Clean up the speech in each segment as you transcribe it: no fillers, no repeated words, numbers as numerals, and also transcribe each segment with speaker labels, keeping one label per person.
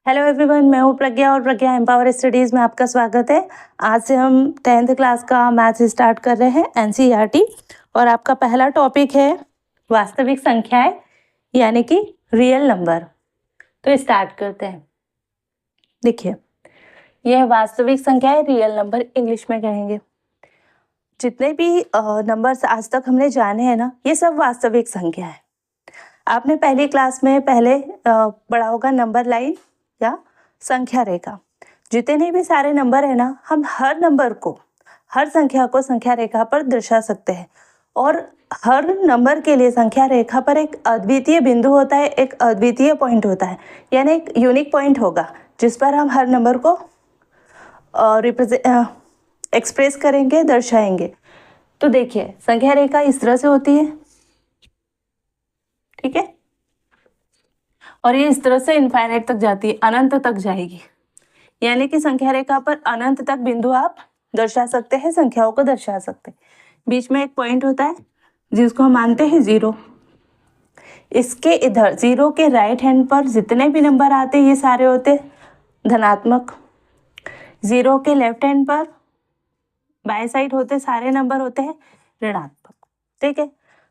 Speaker 1: Hello everyone, मैं हूँ प्रज्ञा और प्रज्ञा एम्पावर स्टडीज़ में आपका स्वागत है। आज से हम 10th क्लास का मैथ्स स्टार्ट कर रहे हैं एनसीईआरटी और आपका पहला टॉपिक है वास्तविक संख्याएं यानी कि रियल नंबर। तो स्टार्ट करते हैं। देखिए, यह वास्तविक संख्याएं रियल नंबर इंग्लिश में कहेंगे। जितने भी नंबर्स आज तक हमने जाने हैं ना, ये सब वास्तविक संख्या है। आपने पहली क्लास में पहले पढ़ा होगा नंबर लाइन या संख्या रेखा। जितने भी सारे नंबर है ना, हम हर नंबर को, हर संख्या को संख्या रेखा पर दर्शा सकते हैं और हर नंबर के लिए संख्या रेखा पर एक अद्वितीय बिंदु होता है, एक अद्वितीय पॉइंट होता है, यानी एक यूनिक पॉइंट होगा जिस पर हम हर नंबर को एक्सप्रेस करेंगे, दर्शाएंगे। तो देखिए, संख्या रेखा इस तरह से होती है, ठीक है, और ये इस तरह से इनफाइनाइट तक जाती है, अनंत तक जाएगी। यानी कि संख्या रेखा पर अनंत तक बिंदु आप दर्शा सकते हैं, संख्याओं को दर्शा सकते हैं। बीच में एक पॉइंट होता है जिसको हम मानते हैं जीरो। इसके इधर जीरो के राइट हैंड पर जितने भी नंबर आते हैं ये सारे होते धनात्मक। जीरो के लेफ्ट हैंड पर बाएं साइड होते सारे नंबर होते हैं ऋणात्मक। ठीक है,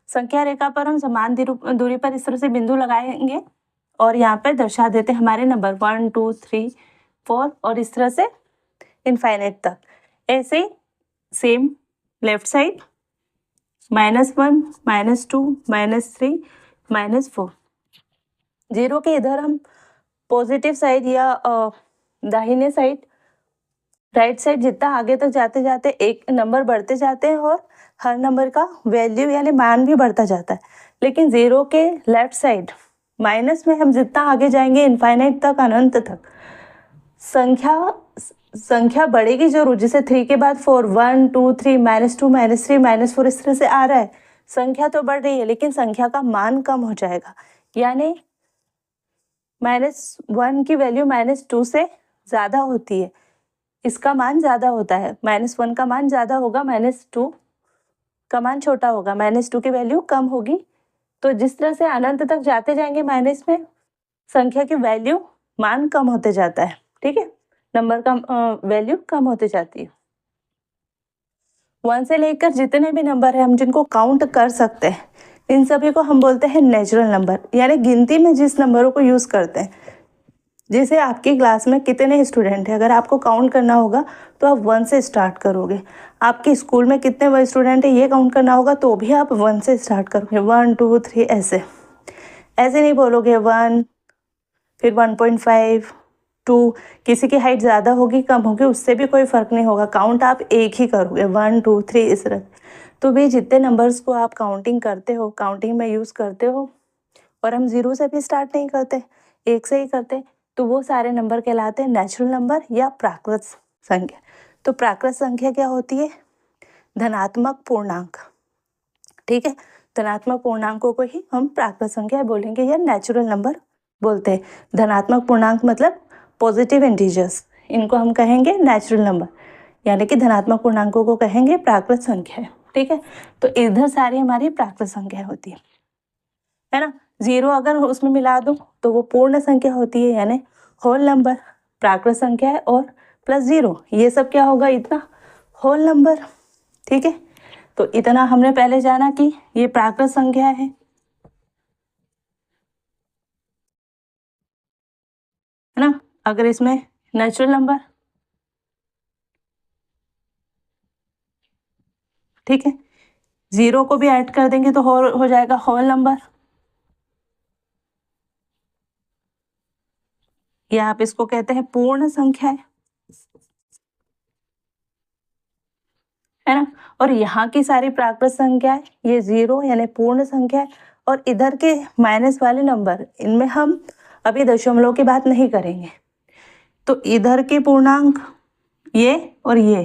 Speaker 1: संख्या रेखा पर हम समान दूरी पर इस तरह से बिंदु लगाएंगे और यहाँ पर दर्शा देते हमारे नंबर 1 2 3 4 और इस तरह से इनफाइनाइट तक। ऐसे सेम लेफ्ट साइड -1 -2 -3 -4। जीरो के इधर हम पॉजिटिव साइड या दाहिने साइड, राइट साइड जितना आगे तक जाते जाते एक नंबर बढ़ते जाते हैं और हर नंबर का वैल्यू यानी मान भी बढ़ता जाता है। लेकिन जीरो के लेफ्ट साइड माइनस में हम जितना आगे जाएंगे इनफाइनाइट तक, अनंत तक, संख्या बढ़ेगी जरूर। जैसे 3 के बाद 4, 1 2 3 -2 -3 -4 इस तरह से आ रहा है। संख्या तो बढ़ रही है लेकिन संख्या का मान कम हो जाएगा। यानी -1 की वैल्यू -2 से ज़्यादा होती है, इसका मान ज़्यादा होता है। -1 का मान ज़्यादा होगा, -2 का मान छोटा होगा, -2 की वैल्यू कम होगी। तो जिस तरह से अनंत तक जाते जाएंगे माइनस में, संख्या की वैल्यू, मान कम होते जाता है। ठीक है, नंबर का वैल्यू कम होते जाती है। 1 से लेकर जितने भी नंबर है हम जिनको काउंट कर सकते हैं, इन सभी को हम बोलते हैं नेचुरल नंबर, यानी गिनती में जिस नंबरों को यूज़ करते हैं। जैसे आपकी क्लास में कितने स्टूडेंट हैं, अगर आपको काउंट करना होगा तो आप 1 से स्टार्ट करोगे। आपके स्कूल में कितने स्टूडेंट हैं ये काउंट करना होगा तो भी आप 1 से स्टार्ट करोगे, 1 2 3 ऐसे नहीं बोलोगे 1 फिर 1.5 2। किसी की हाइट ज़्यादा होगी कम होगी उससे भी कोई फ़र्क नहीं होगा, काउंट आप एक ही करोगे, 1 2 3 इस तरह। तो भी जितने नंबर्स को आप काउंटिंग करते हो, काउंटिंग में यूज़ करते हो, और हम ज़ीरो से भी स्टार्ट नहीं करते, एक से ही करते, तो वो सारे नंबर कहलाते हैं नेचुरल नंबर या प्राकृत संख्या। तो प्राकृत संख्या क्या होती है? धनात्मक पूर्णांक। ठीक है, धनात्मक पूर्णांकों को ही हम प्राकृत संख्या बोलेंगे या नेचुरल नंबर बोलते हैं। धनात्मक पूर्णांक मतलब पॉजिटिव इंटीजर्स, इनको हम कहेंगे नेचुरल नंबर, यानी कि धनात्मक पूर्णांकों को कहेंगे प्राकृत संख्या। ठीक है, तो इधर सारी हमारी प्राकृत संख्या होती है ना। जीरो अगर उसमें मिला दूं तो वो पूर्ण संख्या होती है, यानी होल नंबर। प्राकृत संख्या है और प्लस जीरो, ये सब क्या होगा? इतना होल नंबर। ठीक है, तो इतना हमने पहले जाना कि ये प्राकृत संख्या है ना। अगर इसमें नेचुरल नंबर, ठीक है, जीरो को भी ऐड कर देंगे तो हो जाएगा होल नंबर, या आप इसको कहते हैं पूर्ण संख्या है ना। और यहाँ की सारी प्राकृत संख्या है, ये जीरो यानी पूर्ण संख्या है, और इधर के माइनस वाले नंबर, इनमें हम अभी दशमलव की बात नहीं करेंगे। तो इधर के पूर्णांक ये और ये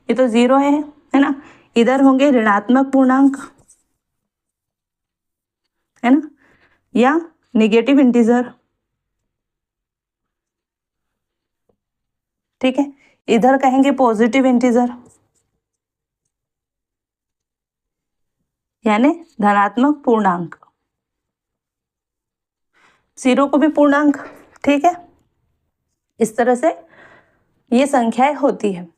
Speaker 1: तो जीरो है ना। इधर होंगे ऋणात्मक पूर्णांक, है ना, या निगेटिव इंटीजर। ठीक है, इधर कहेंगे पॉजिटिव इंटीजर यानी धनात्मक इस तरह से ये संख्याएं होती है।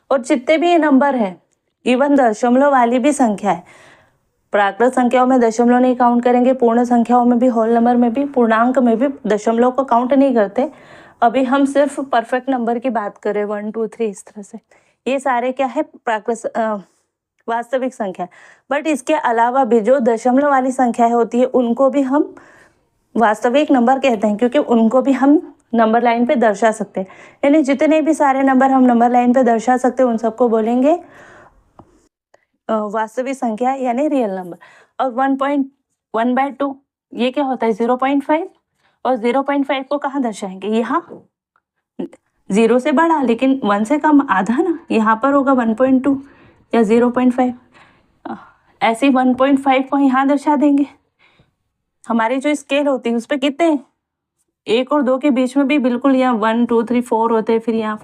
Speaker 1: और जितने भी ये नंबर है, इवन दशमलव वाली भी संख्या है, प्राकृत संख्याओं में दशमलव नहीं काउंट करेंगे, पूर्ण संख्याओं में भी, होल नंबर में भी, पूर्णांक में भी दशमलव को काउंट नहीं करते। अभी हम सिर्फ परफेक्ट नंबर की बात करें, 1 2 3 इस तरह से। ये सारे क्या है, प्राकृत वास्तविक संख्या। बट इसके अलावा भी जो दशमलव वाली संख्याएं होती है उनको भी हम वास्तविक नंबर कहते हैं, क्योंकि उनको भी हम नंबर लाइन पे दर्शा सकते हैं। यानी जितने भी सारे नंबर हम नंबर लाइन पे दर्शा सकते हैं उन सबको बोलेंगे वास्तविक संख्या यानी रियल नंबर। और 1.1/2 ये क्या होता है, 0.5। और 0.5 को कहाँ दर्शाएंगे, यहाँ 0 से बड़ा लेकिन 1 से कम, आधा ना, यहाँ पर होगा 1.2 या 0.5। ऐसे 1.5 को यहाँ दर्शा देंगे। हमारी जो स्केल होती है उस पर कितने, 1 और 2 के बीच में भी बिल्कुल यहाँ 1 2 3 4 होते हैं, फिर यहाँ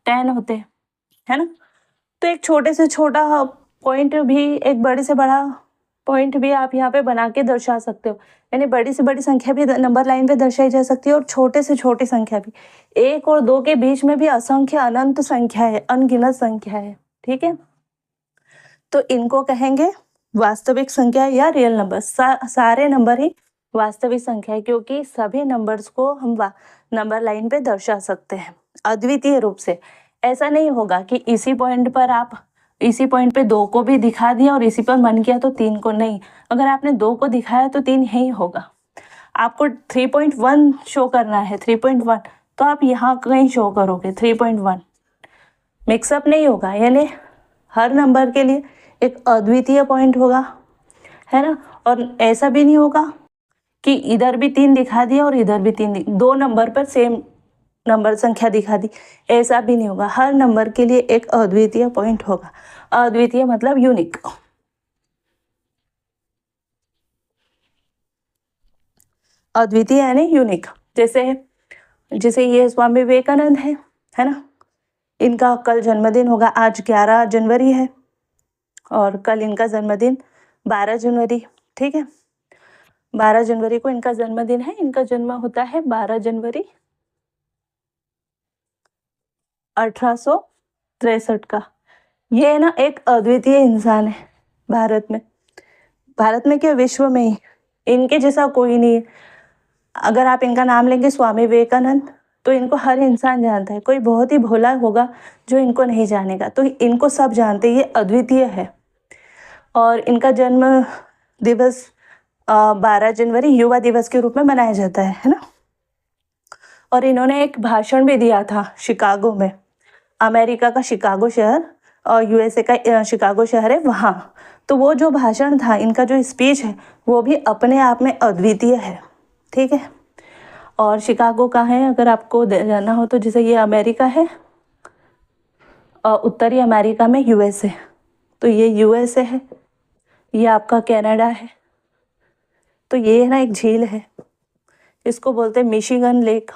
Speaker 1: 10 होते हैं, है ना। तो एक छोटे से छोटा पॉइंट भी, एक बड़े से बड़ा पॉइंट भी आप यहाँ पे बना के दर्शा सकते हो। यानी बड़ी से बड़ी संख्या भी नंबर लाइन पे दर्शाई जा सकती है और छोटे से छोटी संख्या भी। 1 और 2 के बीच में भी असंख्य अनंत संख्या है, अनगिनत संख्या है, ठीक है। तो इनको कहेंगे वास्तविक संख्या या रियल नंबर। सारे नंबर ही वास्तविक संख्या है, क्योंकि सभी नंबर्स को हम नंबर लाइन पे दर्शा सकते हैं अद्वितीय रूप से। ऐसा नहीं होगा कि इसी पॉइंट पर आप इसी पॉइंट पे 2 को भी दिखा दिया और इसी पर मन किया तो 3 को नहीं। अगर आपने 2 को दिखाया तो 3 ही होगा। आपको 3.1 शो करना है, 3.1, तो आप यहाँ कहीं शो करोगे 3.1, मिक्सअप नहीं होगा। यानी हर नंबर के लिए एक अद्वितीय पॉइंट होगा, है ना। और ऐसा भी नहीं होगा कि इधर भी 3 दिखा दिया और इधर भी 3, 2 नंबर पर सेम नंबर संख्या दिखा दी, ऐसा भी नहीं होगा। हर नंबर के लिए एक अद्वितीय पॉइंट होगा। अद्वितीय मतलब यूनिक। अद्वितीय यानी यूनिक। जैसे ये स्वामी विवेकानंद है ना। इनका कल जन्मदिन होगा, आज 11 जनवरी है और कल इनका जन्मदिन 12 जनवरी, ठीक है। 12 जनवरी को इनका जन्मदिन है। इनका जन्म होता है 12 जनवरी 1863 का। ये ना एक अद्वितीय इंसान है भारत में क्या, विश्व में ही इनके जैसा कोई नहीं है। अगर आप इनका नाम लेंगे स्वामी विवेकानंद तो इनको हर इंसान जानता है। कोई बहुत ही भोला होगा जो इनको नहीं जानेगा, तो इनको सब जानते हैं। ये अद्वितीय है। और इनका जन्म दिवस 12 जनवरी युवा दिवस के रूप में मनाया जाता है ना। और इन्होंने एक भाषण भी दिया था शिकागो में, अमेरिका का शिकागो शहर और यूएसए का शिकागो शहर है वहाँ। तो वो जो भाषण था, इनका जो स्पीच है, वो भी अपने आप में अद्वितीय है, ठीक है। और शिकागो का है, अगर आपको जानना हो तो, जैसे ये अमेरिका है और उत्तरी अमेरिका में यूएसए, तो ये यूएसए है, ये आपका कनाडा है। तो ये ना एक झील है, इसको बोलते हैं मिशिगन लेक,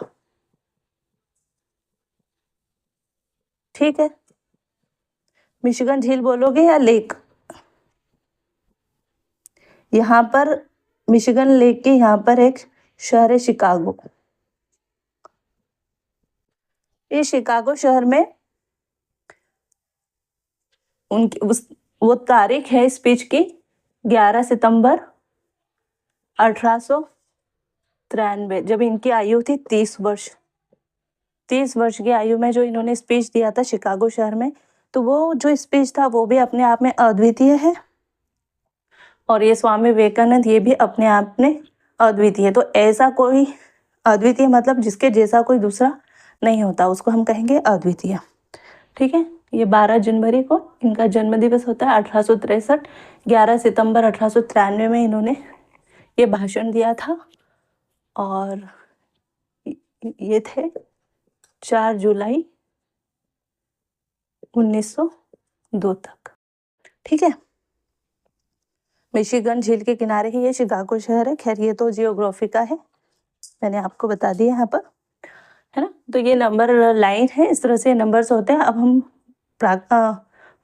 Speaker 1: ठीक है। मिशिगन झील बोलोगे या लेक। यहाँ पर मिशिगन लेक के यहाँ पर एक शहर है शिकागो। ये शिकागो शहर में उनकी वो तारीख है स्पीच की 11 सितंबर 1893, जब इनकी आयु थी 30 वर्ष। 30 वर्ष की आयु में जो इन्होंने स्पीच दिया था शिकागो शहर में, तो वो जो स्पीच था वो भी अपने आप में अद्वितीय है। और ये स्वामी विवेकानंद, ये भी अपने आप में अद्वितीय है। तो ऐसा कोई अद्वितीय मतलब जिसके जैसा कोई दूसरा नहीं होता, उसको हम कहेंगे अद्वितीय, ठीक है। ये 12 जनवरी को इनका जन्म दिवस होता है 1863। 11 सितंबर 1893 में इन्होंने ये भाषण दिया था और ये थे 4 जुलाई 1902 तक, ठीक है। मिशिगन झील के किनारे ही ये शिकागो शहर है। खैर ये तो जियोग्राफी का है, मैंने आपको बता दिया यहाँ पर, है ना। तो ये नंबर लाइन है, इस तरह से नंबर्स होते हैं। अब हम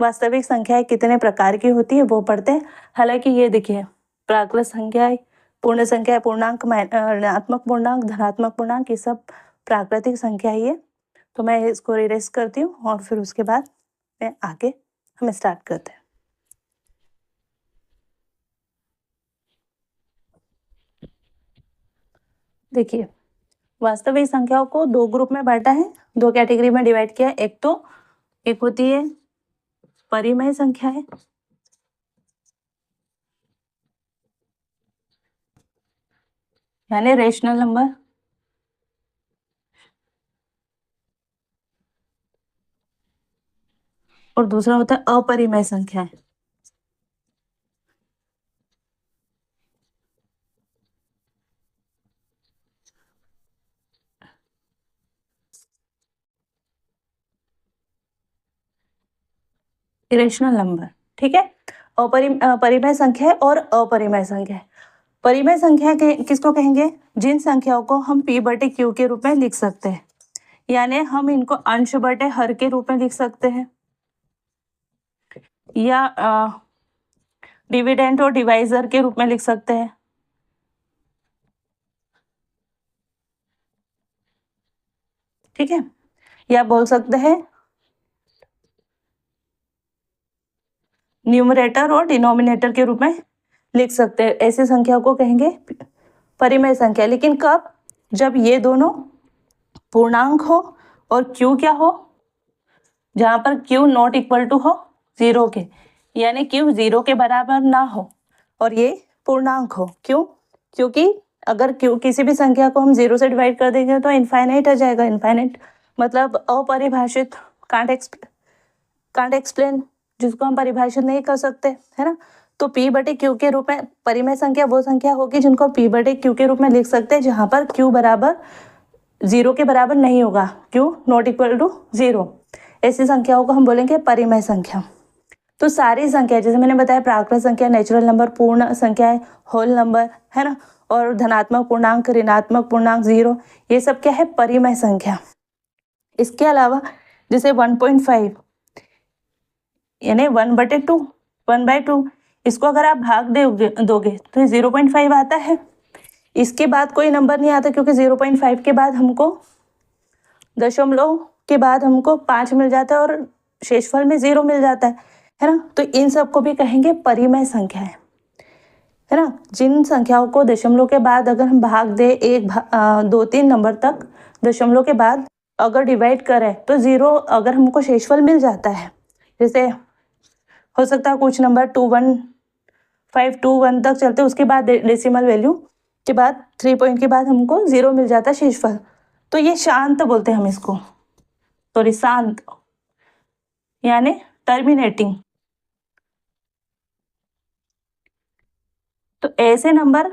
Speaker 1: वास्तविक संख्याएं कितने प्रकार की होती है वो पढ़ते हैं। हालांकि ये देखिए, प्राकृत संख्याएं पूर्ण संख्या, पूर्णांक, ऋणात्मक पूर्णांक, धनात्मक पूर्णांक, ये सब प्राकृतिक संख्या ही है। तो मैं इसको इरेज करती हूँ और फिर उसके बाद मैं आगे हम स्टार्ट करते हैं। देखिए, वास्तविक संख्याओं को दो ग्रुप में बांटा है, दो कैटेगरी में डिवाइड किया है। एक होती है परिमेय संख्याएं, यानी रेशनल नंबर, और दूसरा होता है अपरिमेय संख्याएं। इरेशनल नंबर, ठीक है। परिमेय संख्या और अपरिमेय संख्या। परिमेय संख्या किसको कहेंगे? जिन संख्याओं को हम p बटे q के रूप में लिख सकते हैं, यानी हम इनको अंश बटे हर के रूप में लिख सकते हैं, या डिविडेंड और डिवाइजर के रूप में लिख सकते हैं, ठीक है। या बोल सकते हैं न्यूमरेटर और डिनोमिनेटर के रूप में लिख सकते हैं। ऐसी संख्या को कहेंगे परिमेय संख्या। लेकिन कब? जब ये दोनों पूर्णांक हो और q क्या हो, जहां पर q नॉट इक्वल टू हो 0 के, यानी q 0 के बराबर ना हो और ये पूर्णांक हो। क्यों? क्योंकि अगर q किसी भी संख्या को हम 0 से डिवाइड कर देंगे तो इनफाइनाइट आ जाएगा। इनफाइनाइट मतलब अपरिभाषित, कांट एक्सप्लेन, जिसको हम परिभाषित नहीं कर सकते, है ना। तो p बटे q के रूप में परिमेय संख्या वो संख्या होगी जिनको p बटे q के रूप में लिख सकते हैं, जहां पर q बराबर 0 के बराबर नहीं होगा, q नॉट इक्वल टू 0। ऐसी संख्याओं को हम बोलेंगे परिमेय संख्या। तो सारी संख्या, जैसे मैंने बताया, प्राकृत संख्या, नेचुरल नंबर, पूर्ण संख्या, होल नंबर, है ना, और धनात्मक पूर्णांक, ऋणात्मक पूर्णांक, 0, ये सब क्या है? परिमेय संख्या। इसके अलावा जैसे 1.5 यानी 1/2, 1/2, इसको अगर आप भाग दोगे तो 0.5 आता है। इसके बाद कोई नंबर नहीं आता, क्योंकि 0.5 के बाद हमको दशमलव के बाद हमको 5 मिल जाता है और शेषफल में 0 मिल जाता है ना। तो इन सब को भी कहेंगे परिमेय संख्याएं, है ना। जिन संख्याओं को दशमलव के बाद अगर हम भाग दे 1, 2, 3 नंबर तक दशमलव के बाद अगर डिवाइड करें तो 0 अगर हमको शेषफल मिल जाता है, जैसे हो सकता है कुछ नंबर 21521 तक चलते, उसके बाद डेसिमल वैल्यू के बाद 3 पॉइंट के बाद हमको 0 मिल जाता है शेषफल, तो ये शांत बोलते हैं हम इसको, सॉरी शांत, यानी टर्मिनेटिंग। तो ऐसे नंबर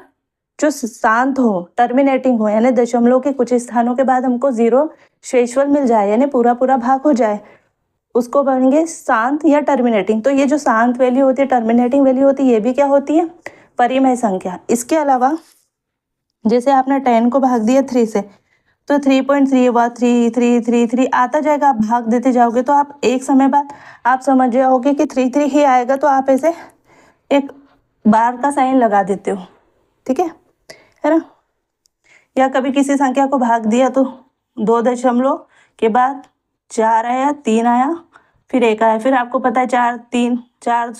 Speaker 1: जो शांत हो, टर्मिनेटिंग हो, यानी दशमलव के कुछ स्थानों के बाद हमको 0 शेषफल मिल जाए, यानी पूरा भाग हो जाए, उसको बोलेंगे शांत या टर्मिनेटिंग। तो ये जो शांत वैल्यू होती है, टर्मिनेटिंग वैल्यू होती है, ये भी क्या होती है? परिमेय संख्या। इसके अलावा जैसे आपने 10 को भाग दिया 3 से, तो 3.3 हुआ, 3 आता जाएगा, आप भाग देते जाओगे तो आप एक समय बाद आप समझ जाओगे कि 3 ही आएगा, तो आप ऐसे एक बार का साइन लगा देते हो, ठीक है ना। या कभी किसी संख्या को भाग दिया तो 2 दशमलव के बाद 4 आया, 3 आया, फिर 1 आया, फिर आपको पता है 4 2 1 4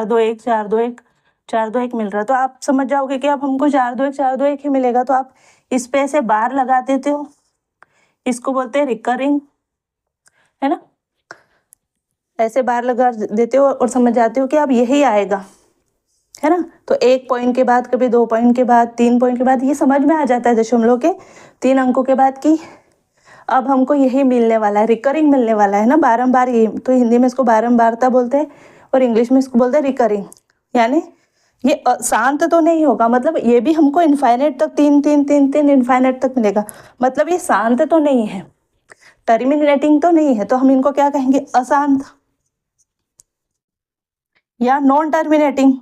Speaker 1: 2 1 4 2 1 मिल रहा है, तो आप समझ जाओगे कि अब हमको 4 2 1 ही मिलेगा। तो आप इस पे ऐसे बार लगा देते हो, इसको बोलते हैं रिकरिंग, है ना। ऐसे बार लगा देते हो और समझ जाते हो कि अब यही आएगा, है ना। तो 1 पॉइंट के बाद, कभी 2 पॉइंट के बाद, 3 पॉइंट के बाद, ये समझ में आ जाता है दशमलव के 3 अंकों के बाद कि अब हमको यही मिलने वाला है, रिकरिंग मिलने वाला है ना, बारंबार। ये तो हिंदी में इसको बारंबारता बोलते हैं और इंग्लिश में इसको बोलते हैं रिकरिंग। यानी ये शांत तो नहीं होगा, मतलब ये भी हमको इनफाइनाइट तक 3 इनफाइनाइट तक मिलेगा, मतलब ये शांत तो नहीं है, टर्मिनेटिंग तो नहीं है, तो हम इनको क्या कहेंगे? अशांत या नॉन टर्मिनेटिंग।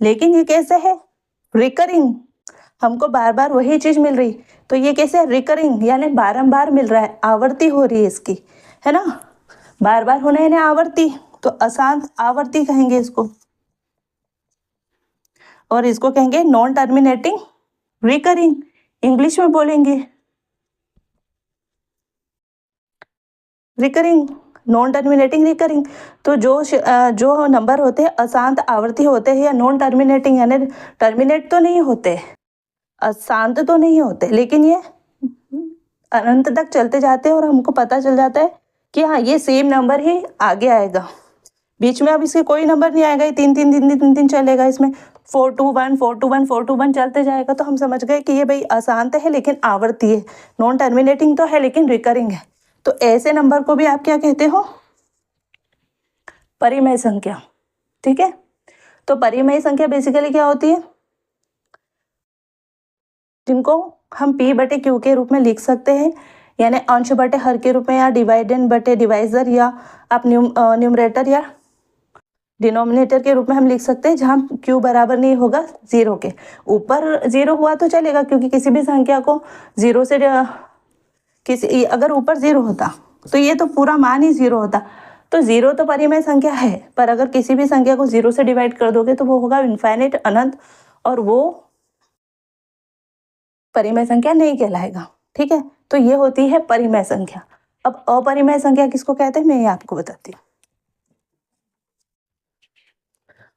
Speaker 1: लेकिन ये कैसे है? रिकरिंग, हमको बार बार वही चीज मिल रही, तो ये कैसे? रिकरिंग, यानी बारंबार मिल रहा है, आवर्ती हो रही है इसकी, है ना। बार बार होना यानी आवर्ती, तो अशांत आवर्ती कहेंगे इसको, और इसको कहेंगे नॉन टर्मिनेटिंग रिकरिंग, इंग्लिश में बोलेंगे रिकरिंग, नॉन टर्मिनेटिंग रिकरिंग। तो जो नंबर होते हैं अशांत आवर्ती होते हैं या नॉन टर्मिनेटिंग यानी टर्मिनेट तो नहीं होते, अशांत तो नहीं होते, लेकिन ये अनंत तक चलते जाते हैं और हमको पता चल जाता है कि हाँ ये सेम नंबर ही आगे आएगा, बीच में अब इसके कोई नंबर नहीं आएगा, ये तीन तीन तीन तीन तीन तीन चलेगा, इसमें 4 2 1 4 2 1 4 2 1 चलते जाएगा। तो हम समझ गए कि ये भाई अशांत है लेकिन आवर्ती है, नॉन टर्मिनेटिंग तो है लेकिन रिकरिंग है। तो ऐसे नंबर को भी आप क्या कहते हो, परिमेय संख्या। ठीक है, तो परिमेय संख्या बेसिकली क्या होती है, जिनको हम p बटे q के रूप में लिख सकते हैं, यानी अंश बटे हर के रूप में, या डिवाइडेंड बटे डिवाइजर, या आप न्यूमरेटर या डिनोमिनेटर के रूप में हम लिख सकते हैं, जहाँ q बराबर नहीं होगा 0 के। ऊपर 0 हुआ तो चलेगा, क्योंकि किसी भी संख्या को 0 से अगर ऊपर 0 होता तो ये तो पूरा मान ही 0 होता। तो 0 तो परिमेय संख्या है, पर अगर किसी भी संख्या को 0 से डिवाइड कर दोगे तो वो होगा इनफाइनाइट, अनंत, और वो परिमेय संख्या नहीं कहलाएगा। ठीक है, तो ये होती है परिमेय संख्या। अब अपरिमेय संख्या किसको कहते हैं मैं ये आपको बताती हूँ,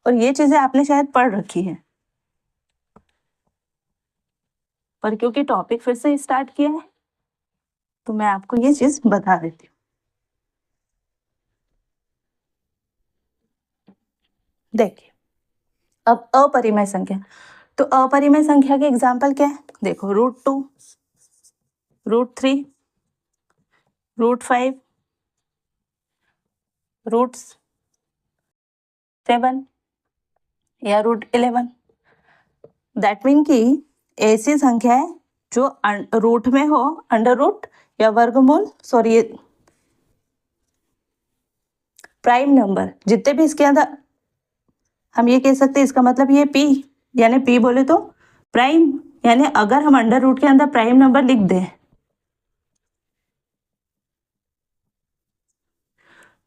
Speaker 1: और ये चीजें आपने शायद पढ़ रखी है, पर क्योंकि टॉपिक फिर से स्टार्ट किया है तो मैं आपको ये चीज बता देती हूँ। देखिए, अब अपरिमेय संख्या, तो अपरिमेय संख्या के एग्जाम्पल क्या है, देखो √2, √3, √5, √7 या √11। दैट मीन कि ऐसी संख्या है जो रूट में हो, अंडर रूट या वर्गमूल, सॉरी प्राइम नंबर, जितने भी इसके अंदर हम ये कह सकते हैं, इसका मतलब ये p, यानी p बोले तो प्राइम, यानी अगर हम अंडर रूट के अंदर प्राइम नंबर लिख दें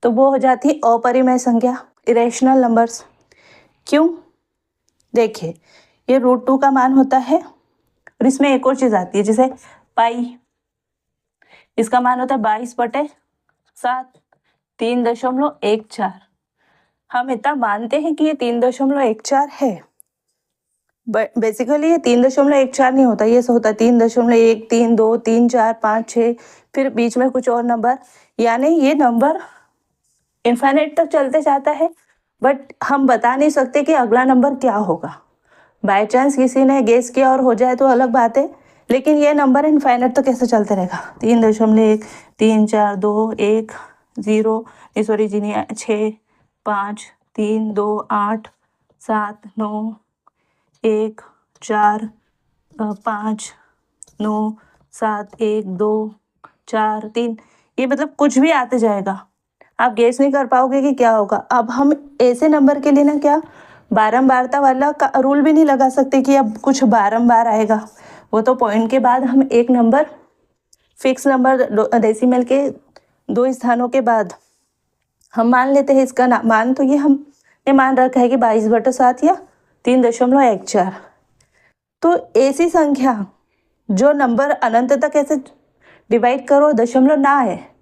Speaker 1: तो वो हो जाती है अपरिमेय संख्या, इरेशनल नंबर्स। क्यों, देखिए ये √2 का मान होता है, और इसमें एक और चीज आती है जैसे पाई, इसका मान होता है 22/7, 3.14। हम इतना मानते हैं कि ये 3.14 है, बट बेसिकली ये 3.14 नहीं होता, ये होता है 3.1, 3, 2, 3, 4, 5, 6, फिर बीच में कुछ और नंबर, यानी ये नंबर इनफाइनाइट तक चलते जाता है, बट हम बता नहीं सकते कि अगला नंबर क्या होगा। बाय चांस किसी ने गेस किया और हो जाए तो अलग बात है, लेकिन ये नंबर इनफाइनाइट तो कैसे चलते रहेगा, 3.1, 3, 4, 2, 1, 0, सॉरी जी नहीं, 6, 5, 3, 2, 8, 7, 9, 1, 4, 5, 9, 7, 1, 2, 4, 3, ये मतलब कुछ भी आते जाएगा, आप गेस नहीं कर पाओगे कि क्या होगा। अब हम ऐसे नंबर के लिए ना क्या बारंबारता वाला का रूल भी नहीं लगा सकते कि अब कुछ बारंबार आएगा, वो तो पॉइंट के बाद हम एक नंबर फिक्स नंबर डेसिमल के 2 स्थानों के बाद हम मान लेते हैं इसका मान, तो ये हमने मान रखा है कि 22/7 या 3.14। तो ऐसी संख्या जो नंबर अनंत तक ऐसे डिवाइड करो दशमलव ना है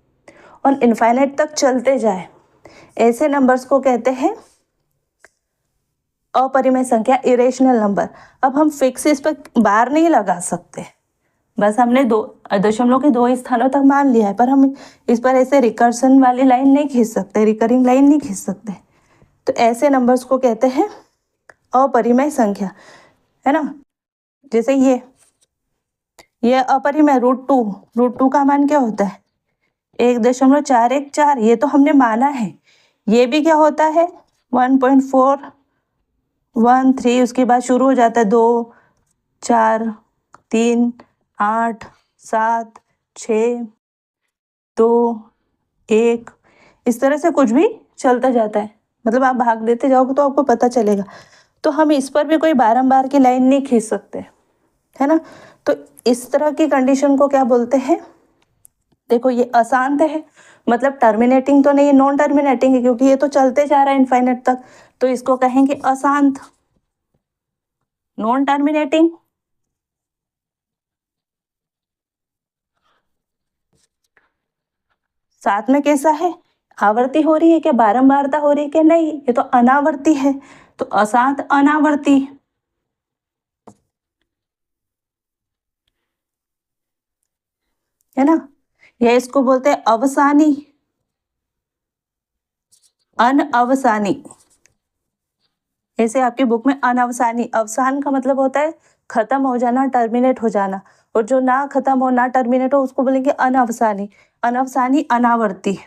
Speaker 1: और इनफाइनाइट तक चलते जाए, ऐसे नंबर्स को कहते हैं अपरिमेय संख्या, इरेशनल नंबर। अब हम फिक्स इस पर बार नहीं लगा सकते, बस हमने 2 दशमलव के 2 स्थानों तक मान लिया है, पर हम इस पर ऐसे रिकर्सन वाली लाइन नहीं खींच सकते, रिकरिंग लाइन नहीं खींच सकते। तो ऐसे नंबर्स को कहते हैं अपरिमेय संख्या, है ना। जैसे ये अपरिमेय √2 का मान क्या होता है 1.414, ये तो हमने माना है। ये भी क्या होता है 1.413, उसके बाद शुरू हो जाता है 2, 4, 3, 8, 7, 6, 2, 1, इस तरह से कुछ भी चलता जाता है, मतलब आप भाग देते जाओगे तो आपको पता चलेगा। तो हम इस पर भी कोई बारंबार की लाइन नहीं खींच सकते, है ना। तो इस तरह की कंडीशन को क्या बोलते हैं, देखो ये अशांत है मतलब टर्मिनेटिंग तो नहीं है, नॉन टर्मिनेटिंग है, क्योंकि ये तो चलते जा रहा है इनफाइनाइट तक, तो इसको कहेंगे अशांत, नॉन टर्मिनेटिंग। साथ में कैसा है, आवर्ती हो रही है क्या, बारंबारता हो रही है क्या, नहीं, ये तो अनावर्ती है, तो अशांत अनावर्ती, है ना। या इसको बोलते हैं अवसानी, अनअवसानी, ऐसे आपकी बुक में अनअवसानी, अवसान का मतलब होता है खत्म हो जाना, टर्मिनेट हो जाना, और जो ना खत्म हो ना टर्मिनेट हो उसको बोलेंगे अनअवसानी। अनअवसानी अनावर्ती,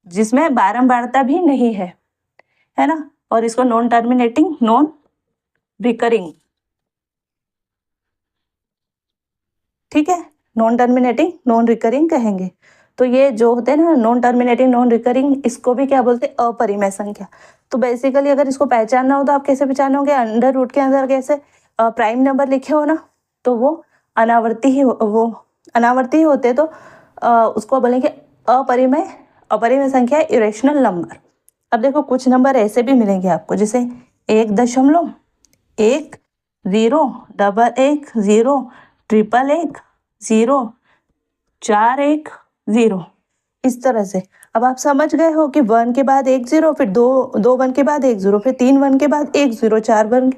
Speaker 1: जिसमें बारंबारता भी नहीं है ना। और इसको नॉन टर्मिनेटिंग, नॉन रिकरिंग, ठीक है, नॉन टर्मिनेटिंग नॉन रिकरिंग कहेंगे। तो ये जो होते हैं ना नॉन टर्मिनेटिंग नॉन रिकरिंग, इसको भी क्या बोलते हैं, अपरिमेय संख्या। तो बेसिकली अगर इसको पहचानना हो तो आप कैसे पहचानोगे, अंडर रूट के अंदर कैसे प्राइम नंबर लिखे हो ना, तो वो अनावर्ती ही वो अनावर्ती ही होते, तो उसको बोलेंगे अपरिमेय, अपरिमेय संख्या, इरेशनल नंबर। अब देखो कुछ नंबर ऐसे भी मिलेंगे आपको, जैसे 1.1, 0, 111, 0, 111, 0, 410, इस तरह से। अब आप समझ गए हो कि 1 के बाद 10, फिर दो 1 के बाद 10, फिर 3 1 के बाद 10, 4 1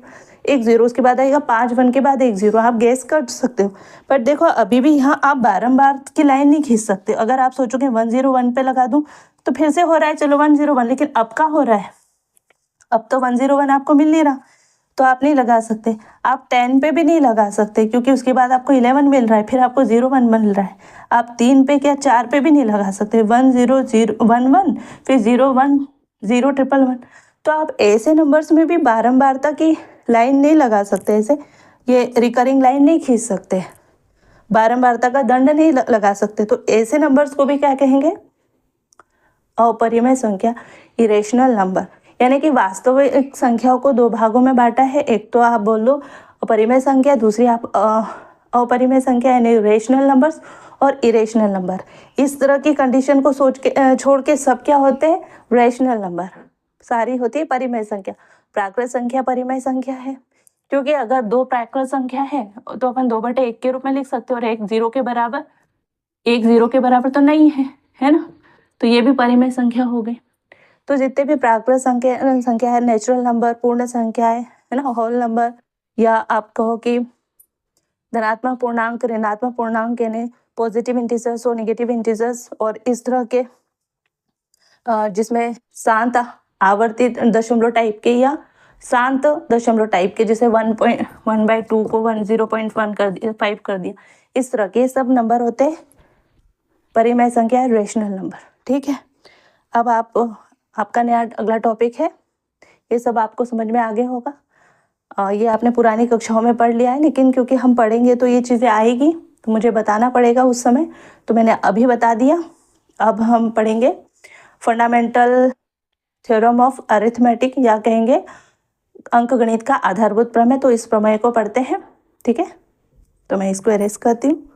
Speaker 1: 10, उसके बाद आएगा 5 1 के बाद 10। आप गेस कर सकते हो, पर देखो अभी भी यहाँ आप बारंबार की लाइन नहीं खींच सकते। अगर आप सोचोगे 101 पे लगा दूं तो फिर से हो रहा है, चलो 101, लेकिन अब का हो रहा है, अब तो 101 आपको मिल नहीं रहा, तो आप नहीं लगा सकते। आप 10 पे भी नहीं लगा सकते, क्योंकि उसके बाद आपको 11 मिल रहा है, फिर आपको 01 मिल रहा है। आप 3 पे क्या 4 पे भी नहीं लगा सकते, 1 0 0 1 1, फिर 0 1 0 1 1 1। तो आप ऐसे नंबर्स में भी बारंबारता की लाइन नहीं लगा सकते, ऐसे ये रिकरिंग लाइन नहीं खींच सकते, बारंबारता का दंड नहीं लगा सकते। तो ऐसे नंबर्स को भी क्या कहेंगे, अपरिमेय संख्या, इरेशनल नंबर। यानी कि वास्तविक संख्याओं को दो भागों में बांटा है, एक तो आप बोल लो अपरिमेय संख्या, दूसरी आप अपरिमेय संख्या यानी रेशनल नंबर्स और इरेशनल नंबर। इस तरह की कंडीशन को सोच के छोड़ के सब क्या होते हैं, रेशनल नंबर, सारी होती है परिमेय संख्या। प्राकृत संख्या परिमेय संख्या है, क्योंकि अगर दो प्राकृत संख्या है तो अपन 2/1 के रूप में लिख सकते हो, और एक 0 के बराबर, एक 0 के बराबर तो नहीं है ना, तो ये भी परिमेय संख्या हो गई। तो जितने भी प्राकृत संख्या है, नेचुरल नंबर, पूर्ण संख्या है ना, होल नंबर, या आप कहो कि धनात्मक पूर्णांक, ऋणात्मक पूर्णांक, यानी पॉजिटिव इंटीजर्स और नेगेटिव इंटीजर्स, और इस तरह के जिसमें शांत आवर्ती दशमलव टाइप के या शांत दशमलव टाइप के, जैसे 1/2 को 0.1 कर दिया, 5 कर दिया, इस तरह के सब नंबर होते हैं परिमेय संख्या, रेशनल नंबर, ठीक है। अब आपका नया अगला टॉपिक है, ये सब आपको समझ में आ गया होगा। ये आपने पुरानी कक्षाओं में पढ़ लिया है, लेकिन क्योंकि हम पढ़ेंगे तो ये चीज़ें आएगी, तो मुझे बताना पड़ेगा उस समय, तो मैंने अभी बता दिया। अब हम पढ़ेंगे फंडामेंटल थ्योरम ऑफ अरिथमेटिक, या कहेंगे अंकगणित का आधारभूत प्रमेय। तो इस प्रमेय को पढ़ते हैं, ठीक है। तो मैं इसको एरेज करती हूँ।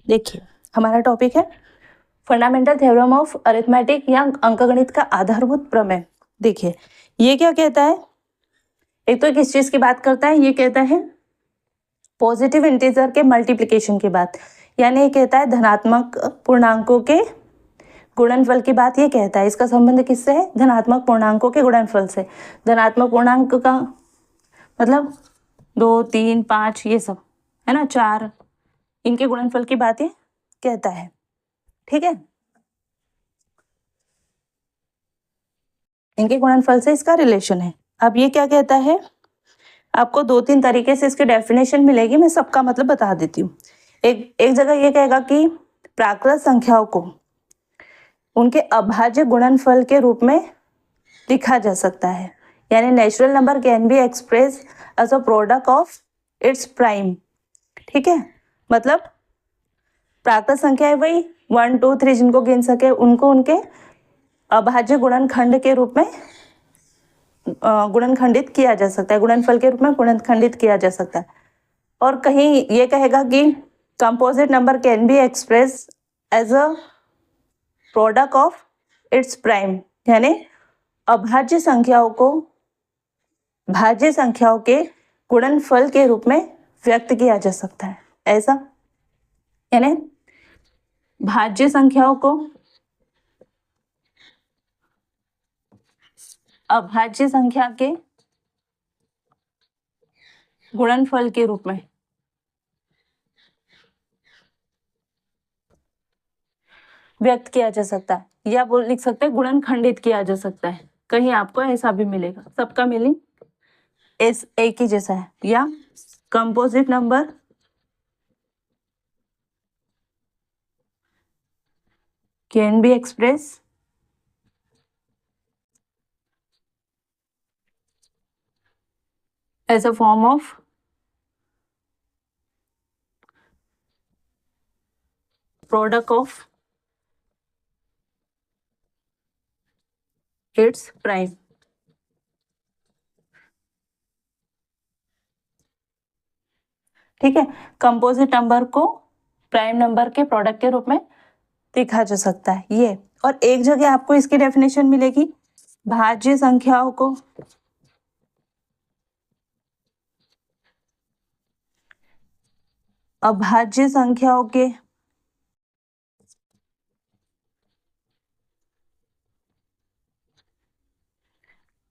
Speaker 1: देखिए हमारा टॉपिक है फंडामेंटल थ्योरम ऑफ अरिथमेटिक, या अंकगणित का आधारभूत प्रमेय। देखिए ये क्या कहता है, एक तो किस चीज की बात करता है, ये कहता है पॉजिटिव इंटीजर के मल्टीप्लिकेशन की बात, यानी ये कहता है धनात्मक पूर्णांकों के गुणनफल की बात ये कहता है। इसका संबंध किससे है, धनात्मक पूर्णांकों के गुणनफल से। धनात्मक पूर्णांक का मतलब 2 3 5 ये सब है ना, 4, इनके गुणनफल की बात ये कहता है, ठीक है। इनके गुणनफल से इसका रिलेशन है। अब ये क्या कहता है, आपको 2-3 तरीके से इसकी डेफिनेशन मिलेगी, मैं सबका मतलब बता देती हूँ। एक जगह ये कहेगा कि प्राकृत संख्याओं को उनके अभाज्य गुणनफल के रूप में लिखा जा सकता है, यानी natural number can be express as a product of its prime, ठीक है। मतलब प्राकृत संख्या है वही 1 2 3 जिनको गिन सके, उनको उनके अभाज्य गुणनखंड के रूप में गुणनखंडित किया जा सकता है, गुणनफल के रूप में गुणनखंडित किया जा सकता है। और कहीं ये कहेगा कि composite number can be express as a product of its prime, यानी अभाज्य संख्याओं को भाज्य संख्याओं के गुणनफल के रूप में व्यक्त किया जा सकता है। ऐसा यानी भाज्य संख्याओं को अभाज्य संख्या के गुणनफल के रूप में व्यक्त किया जा सकता है, या बोल लिख सकते हैं गुणनखंडित किया जा सकता है। कहीं आपको ऐसा भी मिलेगा, सबका मीनिंग एक ही जैसा है। या composite number can be express as a form of product of its prime। ठीक है, कंपोजिट नंबर को प्राइम नंबर के प्रोडक्ट के रूप में लिखा जा सकता है ये। और एक जगह आपको इसकी डेफिनेशन मिलेगी, भाज्य संख्याओं को अभाज्य संख्याओं के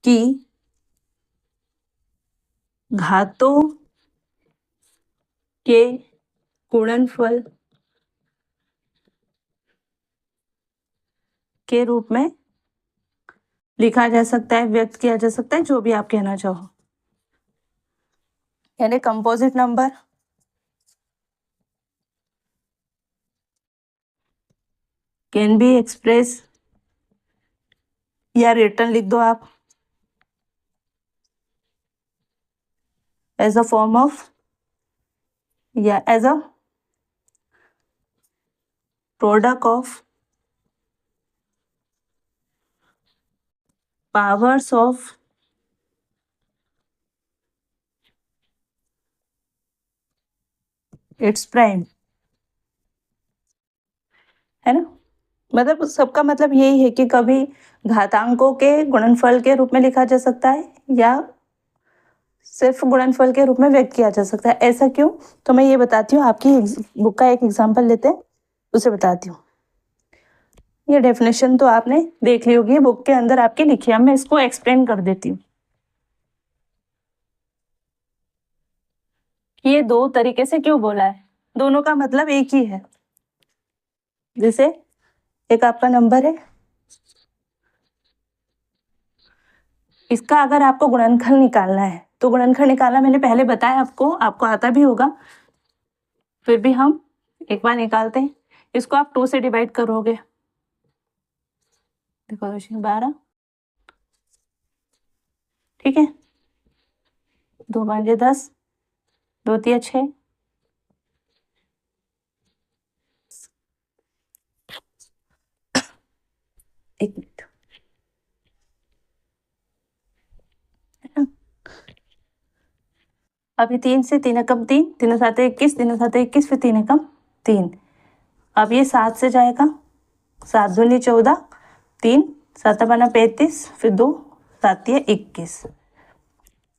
Speaker 1: की घातों के गुणनफल के रूप में लिखा जा सकता है, व्यक्त किया जा सकता है, जो भी आप कहना चाहो। यानी composite number can be express, या रिटर्न लिख दो आप, एज अ फॉर्म ऑफ या as a product of powers of its prime, है ना। मतलब सबका मतलब यही है कि कभी घातांकों के गुणनफल के रूप में लिखा जा सकता है, या सिर्फ गुणनफल के रूप में व्यक्त किया जा सकता है। ऐसा क्यों, तो मैं ये बताती हूँ। आपकी बुक का एक एग्जाम्पल लेते हैं, उसे बताती हूँ। ये डेफिनेशन तो आपने देख ली होगी, बुक के अंदर आपकी लिखी है, मैं इसको एक्सप्लेन कर देती हूँ। ये दो तरीके से क्यों बोला है, दोनों का मतलब एक ही है। जैसे एक आपका नंबर है, इसका अगर आपको गुणनखंड निकालना है, तो गुणनखंड निकालना मैंने पहले बताया आपको आता भी होगा, फिर भी हम एक बार निकालते हैं। इसको आप 2 से डिवाइड करोगे, देखो 12, ठीक है, 2 5 10, 2 3 6, एक मिनट, अभी 3 से 3 कम 3, 3 7 21, 3 7 21, फिर 3 कम 3। अब ये 7 से जाएगा, 7 दूनी 14, 3 7 बना 35, फिर 2 7 21।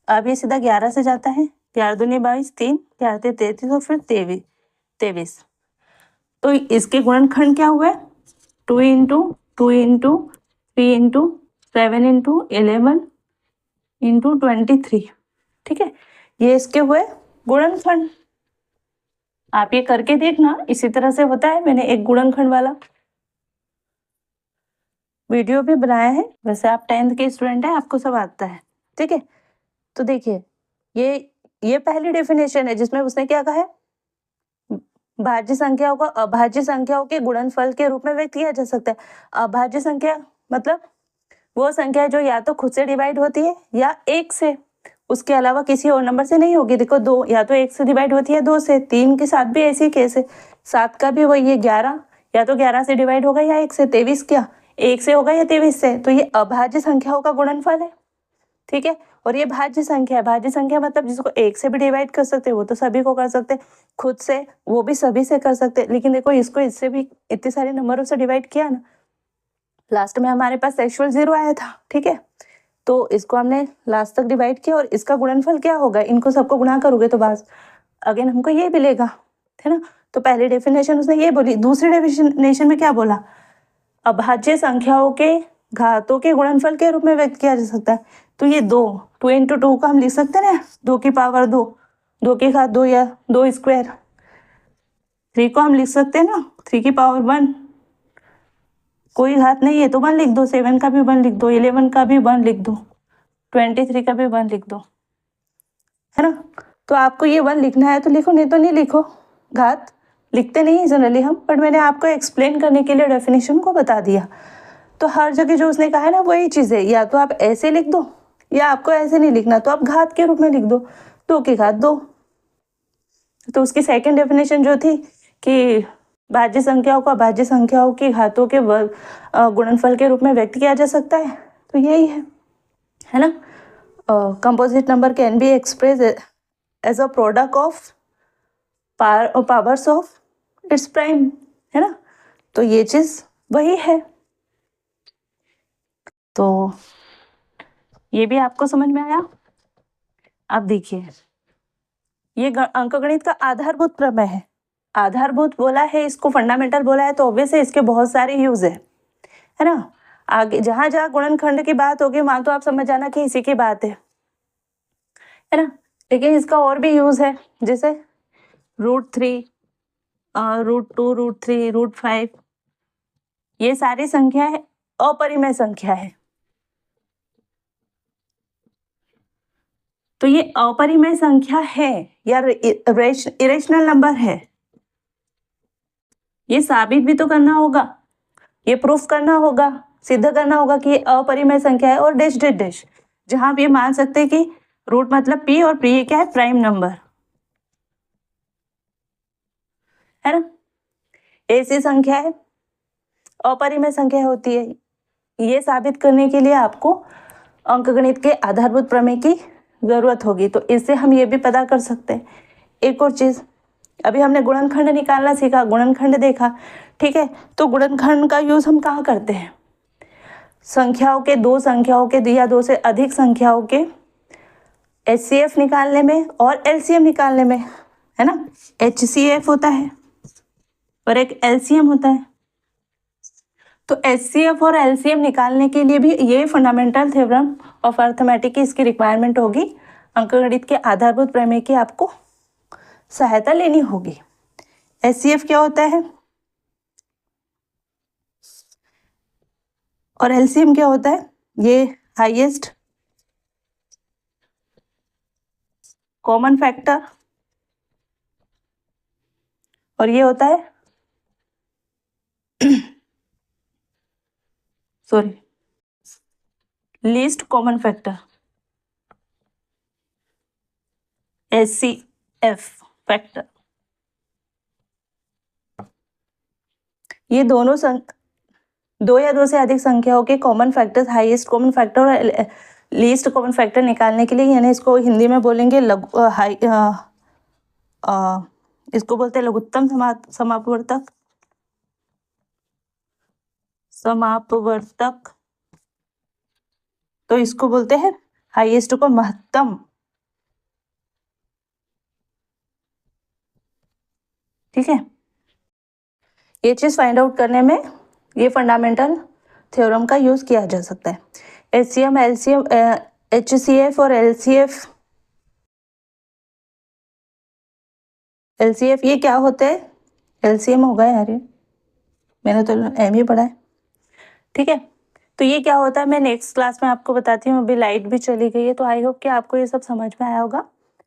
Speaker 1: अब ये सीधा 11 से जाता है, 11 दूनी 22, 3 11 33, और फिर 23। तो इसके गुणनखंड क्या हुए, 2 into 2 into 3 into 7 into 11 into 23। ठीक है, ये इसके हुए गुणनखंड। आप ये करके देखना, इसी तरह से होता है। मैंने एक गुणनखंड वाला वीडियो भी बनाया है, वैसे आप 10th के स्टूडेंट हैं, आपको सब आता है। ठीक है, तो देखिए ये पहली डेफिनेशन है जिसमें उसने क्या कहा है, भाज्य संख्याओं को अभाज्य संख्याओं के गुणनफल के रूप में व्यक्त किया जा सकता है। अभाज्य संख्या मतलब वो संख्या जो या तो खुद से डिवाइड होती है या 1 से, उसके अलावा किसी और नंबर से नहीं होगी। देखो 2 या तो 1 से डिवाइड होती है, 2 से, 3 के साथ भी ऐसी केस है, 7 का भी वही है, 11 या तो 11 से डिवाइड होगा या 1 से, 23 क्या 1 से होगा या 23 से। तो ये अभाज्य संख्याओं का गुणनफल है। ठीक है। और ये भाज्य संख्या है, भाज्य संख्या मतलब जिसको एक से भी डिवाइड कर सकते हैं वो तो सभी को कर सकते हैं, खुद से वो भी सभी से कर सकते हैं, लेकिन देखो इसको इससे भी इतने सारे नंबरों से डिवाइड किया ना, लास्ट में हमारे पास एक्चुअल 0 आया था, ठीक है। तो इसको हमने लास्ट तक डिवाइड किया और इसका गुणनफल क्या होगा, इनको सबको गुणा करोगे तो बस अगेन हमको ये मिलेगा, है ना। तो पहली डेफिनेशन उसने ये बोली, दूसरी डेफिनेशन में क्या बोला, अभाज्य संख्याओं के घातों के गुणनफल के रूप में व्यक्त किया जा सकता है। तो ये 2 इंटू 2 का हम लिख सकते हैं ना, 2 की पावर 2, 2 की घात 2 या 2 स्क्वायर। 3 को हम लिख सकते हैं ना 3 की पावर 1, कोई घात नहीं है तो 1 लिख दो, 7 का भी 1 लिख दो, 11 का भी 1 लिख दो, 23 का भी 1 लिख दो, है ना। तो आपको ये 1 लिखना है तो लिखो, नहीं तो नहीं लिखो, घात लिखते नहीं जनरली हम, बट मैंने आपको एक्सप्लेन करने के लिए डेफिनेशन को बता दिया। तो हर जगह जो उसने कहा है ना वही चीज़ है, या तो आप ऐसे लिख दो या आपको ऐसे नहीं लिखना तो आप घात के रूप में लिख दो, 2 की घात 2। तो उसकी सेकंड डेफिनेशन जो थी कि भाज्य संख्याओं को अभाज्य संख्याओं की घातों के गुणनफल के रूप में व्यक्त किया जा सकता है, तो यही है ना। Composite number can be express as a product of powers of its prime, है ना। तो ये चीज वही है। तो ये भी आपको समझ में आया। अब देखिए, ये अंकगणित का आधारभूत प्रमेय है। आधारभूत बोला है, इसको फंडामेंटल बोला है, तो ऑब्वियस है इसके बहुत सारे यूज है ना। आगे जहां जहां गुणनखंड की बात होगी वहां तो आप समझ जाना कि इसी की बात है ना। लेकिन इसका और भी यूज है, जैसे √3, √2, √3, √5, ये सारी संख्या है अपरिमेय संख्या है। तो ये अपरिमेय संख्या है या इरेशनल नंबर है, ये साबित भी तो करना होगा, ये प्रूफ करना होगा, सिद्ध करना होगा कि ये अपरिमेय संख्या है। और डैश डैश डैश, जहां आप ये मान सकते हैं कि रूट मतलब पी और पी क्या है, प्राइम नंबर, है ना। ऐसी संख्या है, अपरिमेय संख्या होती है। ये साबित करने के लिए आपको अंकगणित के आधारभूत प्रमेय की जरूरत होगी। तो इससे हम ये भी पता कर सकते हैं। एक और चीज, अभी हमने गुणनखंड निकालना सीखा, गुणनखंड देखा, ठीक है। तो गुणनखंड का यूज हम कहाँ करते हैं, संख्याओं के, दो संख्याओं के या दो से अधिक संख्याओं के HCF निकालने में और LCM निकालने में, है ना। HCF होता है और एक LCM होता है। तो HCF और LCM निकालने के लिए भी ये फंडामेंटल थ्योरम ऑफ अर्थमेटिक की इसकी रिक्वायरमेंट होगी। अंकगणित के आधारभूत प्रमेय की आपको सहायता लेनी होगी। HCF क्या होता है और LCM क्या होता है, ये हाईएस्ट कॉमन फैक्टर और ये होता है sorry least common factor, HCF factor. ये दोनों दो या दो से अधिक संख्याओं के common factors, highest common factor और लीस्ट कॉमन फैक्टर निकालने के लिए, यानी इसको हिंदी में बोलेंगे इसको बोलते हैं लघुत्तम समापवर्तक, समापवर्तक। तो इसको बोलते हैं हाईएस्ट को महत्तम, ठीक है। ये चीज फाइंड आउट करने में ये फंडामेंटल थ्योरम का यूज किया जा सकता है। HCM, LCM, HCF और LCF ये क्या होते हैं, LCM होगा यार, ये मैंने तो M ही पढ़ा है, ठीक है। तो ये क्या होता है मैं नेक्स्ट क्लास में आपको बताती हूँ। अभी लाइट भी चली गई है, तो आई होप कि आपको ये सब समझ में आया होगा,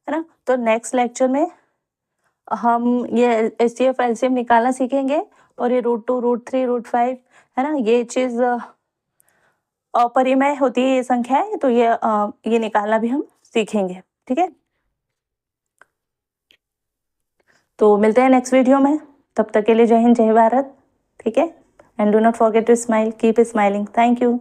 Speaker 1: है ना। तो नेक्स्ट लेक्चर में हम ये HCF LCM निकालना सीखेंगे और ये √2, √3, √5, है ना, ये चीज अपरिमेय होती है ये संख्या है, तो ये निकालना भी हम सीखेंगे, ठीक है। तो मिलते हैं नेक्स्ट वीडियो में, तब तक के लिए जय हिंद, जय भारत, ठीक है। And do not forget to smile, keep smiling. Thank you.